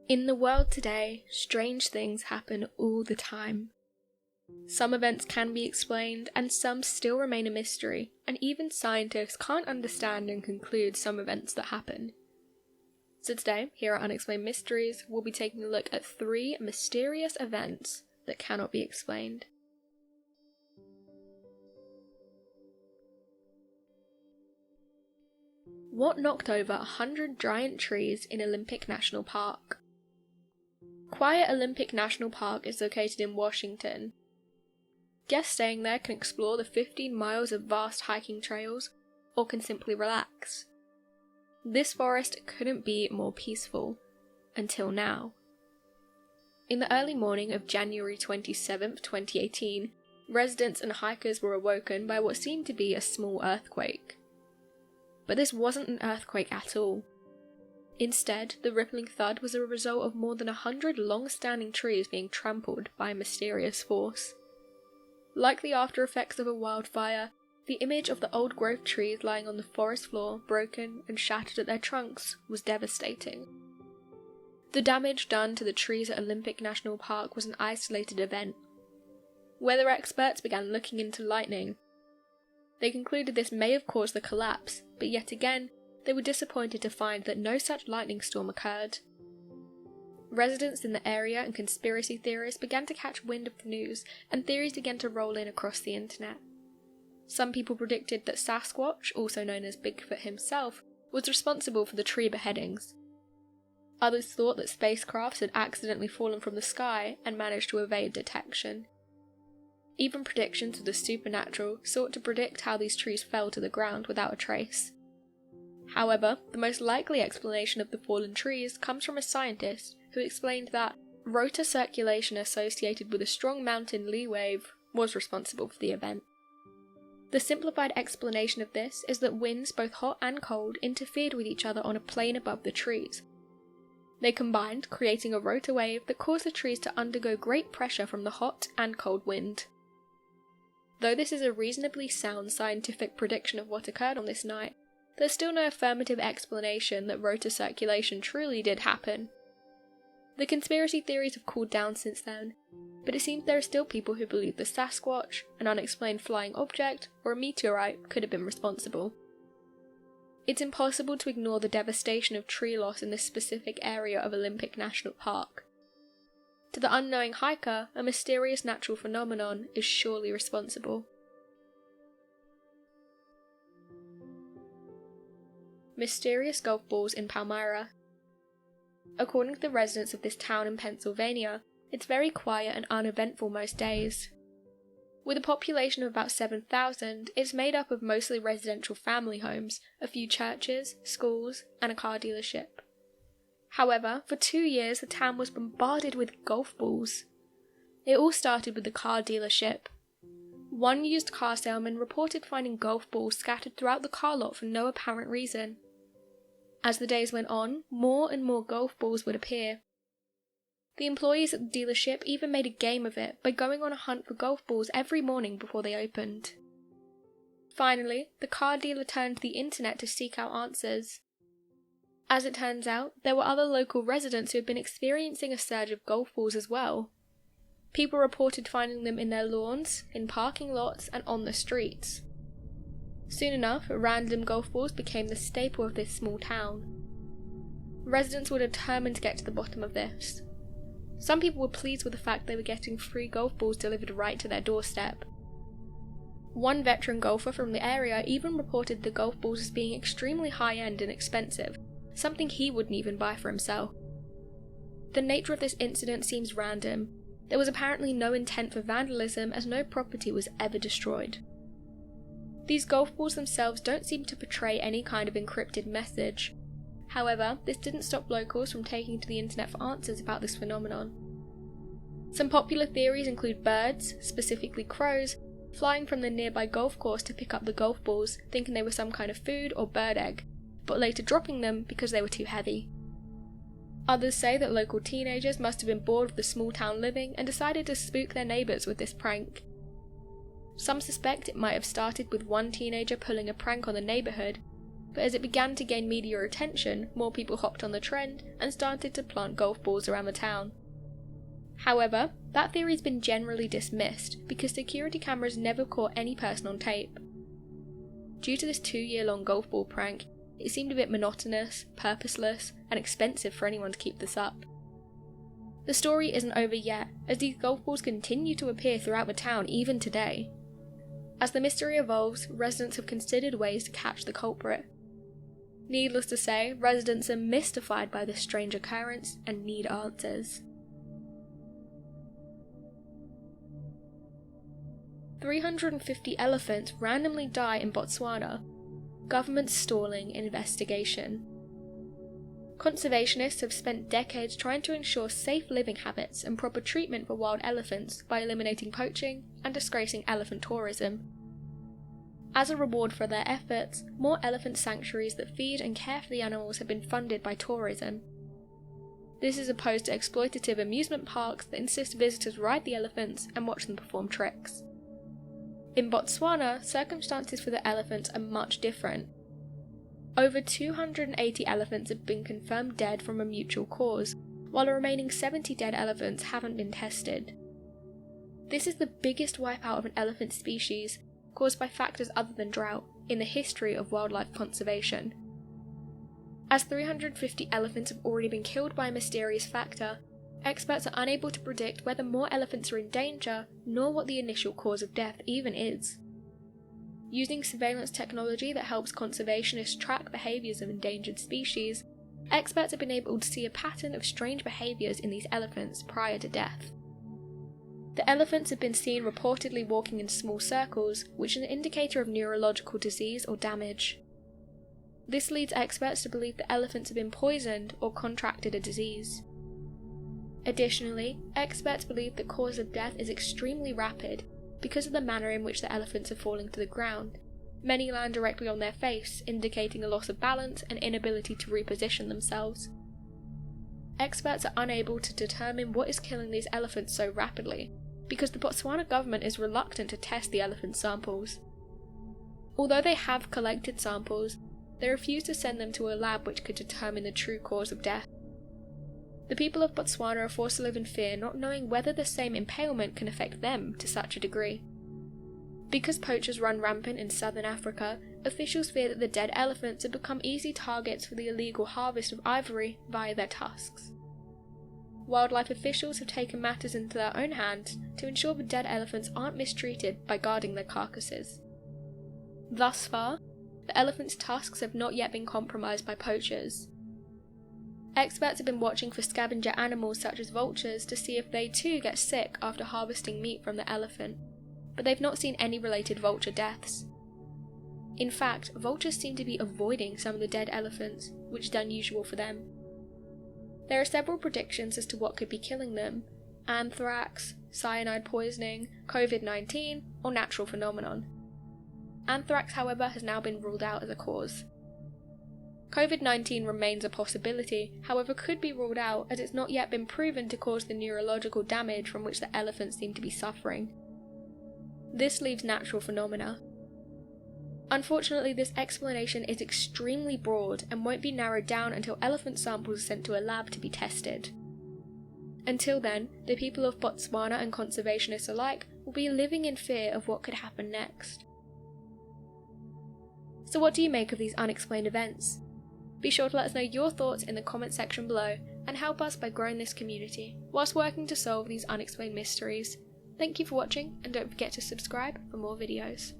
In the world today, strange things happen all the time. Some events can be explained, and some still remain a mystery, and even scientists can't understand and conclude some events that happen. So today, here at Unexplained Mysteries, we'll be taking a look at 3 mysterious events that cannot be explained. What knocked over 100 giant trees in Olympic National Park? Quiet Olympic National Park is located in Washington. Guests staying there can explore the 15 miles of vast hiking trails, or can simply relax. This forest couldn't be more peaceful, until now. In the early morning of January 27, 2018, residents and hikers were awoken by what seemed to be a small earthquake. But this wasn't an earthquake at all. Instead, the rippling thud was a result of more than 100 long-standing trees being trampled by a mysterious force. Like the after effects of a wildfire, the image of the old-growth trees lying on the forest floor, broken and shattered at their trunks, was devastating. The damage done to the trees at Olympic National Park was an isolated event. Weather experts began looking into lightning. They concluded this may have caused the collapse, but yet again, they were disappointed to find that no such lightning storm occurred. Residents in the area and conspiracy theorists began to catch wind of the news, and theories began to roll in across the internet. Some people predicted that Sasquatch, also known as Bigfoot himself, was responsible for the tree beheadings. Others thought that spacecrafts had accidentally fallen from the sky and managed to evade detection. Even predictions of the supernatural sought to predict how these trees fell to the ground without a trace. However, the most likely explanation of the fallen trees comes from a scientist who explained that rotor circulation associated with a strong mountain lee wave was responsible for the event. The simplified explanation of this is that winds, both hot and cold, interfered with each other on a plane above the trees. They combined, creating a rotor wave that caused the trees to undergo great pressure from the hot and cold wind. Though this is a reasonably sound scientific prediction of what occurred on this night, there's still no affirmative explanation that rotor circulation truly did happen. The conspiracy theories have cooled down since then, but it seems there are still people who believe the Sasquatch, an unexplained flying object, or a meteorite could have been responsible. It's impossible to ignore the devastation of tree loss in this specific area of Olympic National Park. To the unknowing hiker, a mysterious natural phenomenon is surely responsible. Mysterious golf balls in Palmyra. According to the residents of this town in Pennsylvania, it's very quiet and uneventful most days. With a population of about 7,000, it's made up of mostly residential family homes, a few churches, schools, and a car dealership. However, for 2 years the town was bombarded with golf balls. It all started with the car dealership. One used car salesman reported finding golf balls scattered throughout the car lot for no apparent reason. As the days went on, more and more golf balls would appear. The employees at the dealership even made a game of it by going on a hunt for golf balls every morning before they opened. Finally, the car dealer turned to the internet to seek out answers. As it turns out, there were other local residents who had been experiencing a surge of golf balls as well. People reported finding them in their lawns, in parking lots, and on the streets. Soon enough, random golf balls became the staple of this small town. Residents were determined to get to the bottom of this. Some people were pleased with the fact they were getting free golf balls delivered right to their doorstep. One veteran golfer from the area even reported the golf balls as being extremely high-end and expensive, something he wouldn't even buy for himself. The nature of this incident seems random. There was apparently no intent for vandalism, as no property was ever destroyed. These golf balls themselves don't seem to portray any kind of encrypted message. However, this didn't stop locals from taking to the internet for answers about this phenomenon. Some popular theories include birds, specifically crows, flying from the nearby golf course to pick up the golf balls, thinking they were some kind of food or bird egg, but later dropping them because they were too heavy. Others say that local teenagers must have been bored of the small town living and decided to spook their neighbours with this prank. Some suspect it might have started with one teenager pulling a prank on the neighbourhood, but as it began to gain media attention, more people hopped on the trend and started to plant golf balls around the town. However, that theory has been generally dismissed because security cameras never caught any person on tape. Due to this 2-year-long golf ball prank, it seemed a bit monotonous, purposeless, and expensive for anyone to keep this up. The story isn't over yet, as these golf balls continue to appear throughout the town even today. As the mystery evolves, residents have considered ways to catch the culprit. Needless to say, residents are mystified by this strange occurrence and need answers. 350 elephants randomly die in Botswana. Government stalling investigation. Conservationists have spent decades trying to ensure safe living habits and proper treatment for wild elephants by eliminating poaching and disgracing elephant tourism. As a reward for their efforts, more elephant sanctuaries that feed and care for the animals have been funded by tourism. This is opposed to exploitative amusement parks that insist visitors ride the elephants and watch them perform tricks. In Botswana, circumstances for the elephants are much different. Over 280 elephants have been confirmed dead from a mutual cause, while the remaining 70 dead elephants haven't been tested. This is the biggest wipeout of an elephant species, caused by factors other than drought, in the history of wildlife conservation. As 350 elephants have already been killed by a mysterious factor, experts are unable to predict whether more elephants are in danger, nor what the initial cause of death even is. Using surveillance technology that helps conservationists track behaviours of endangered species, experts have been able to see a pattern of strange behaviours in these elephants prior to death. The elephants have been seen reportedly walking in small circles, which is an indicator of neurological disease or damage. This leads experts to believe the elephants have been poisoned or contracted a disease. Additionally, experts believe the cause of death is extremely rapid because of the manner in which the elephants are falling to the ground. Many land directly on their face, indicating a loss of balance and inability to reposition themselves. Experts are unable to determine what is killing these elephants so rapidly, because the Botswana government is reluctant to test the elephant samples. Although they have collected samples, they refuse to send them to a lab which could determine the true cause of death. The people of Botswana are forced to live in fear, not knowing whether the same impalement can affect them to such a degree. Because poachers run rampant in southern Africa, officials fear that the dead elephants have become easy targets for the illegal harvest of ivory via their tusks. Wildlife officials have taken matters into their own hands to ensure the dead elephants aren't mistreated by guarding their carcasses. Thus far, the elephants' tusks have not yet been compromised by poachers. Experts have been watching for scavenger animals such as vultures to see if they too get sick after harvesting meat from the elephant, but they've not seen any related vulture deaths. In fact, vultures seem to be avoiding some of the dead elephants, which is unusual for them. There are several predictions as to what could be killing them: anthrax, cyanide poisoning, COVID-19, or natural phenomenon. Anthrax, however, has now been ruled out as a cause. COVID-19 remains a possibility, however could be ruled out as it's not yet been proven to cause the neurological damage from which the elephants seem to be suffering. This leaves natural phenomena. Unfortunately, this explanation is extremely broad and won't be narrowed down until elephant samples are sent to a lab to be tested. Until then, the people of Botswana and conservationists alike will be living in fear of what could happen next. So what do you make of these unexplained events? Be sure to let us know your thoughts in the comment section below and help us by growing this community whilst working to solve these unexplained mysteries. Thank you for watching, and don't forget to subscribe for more videos.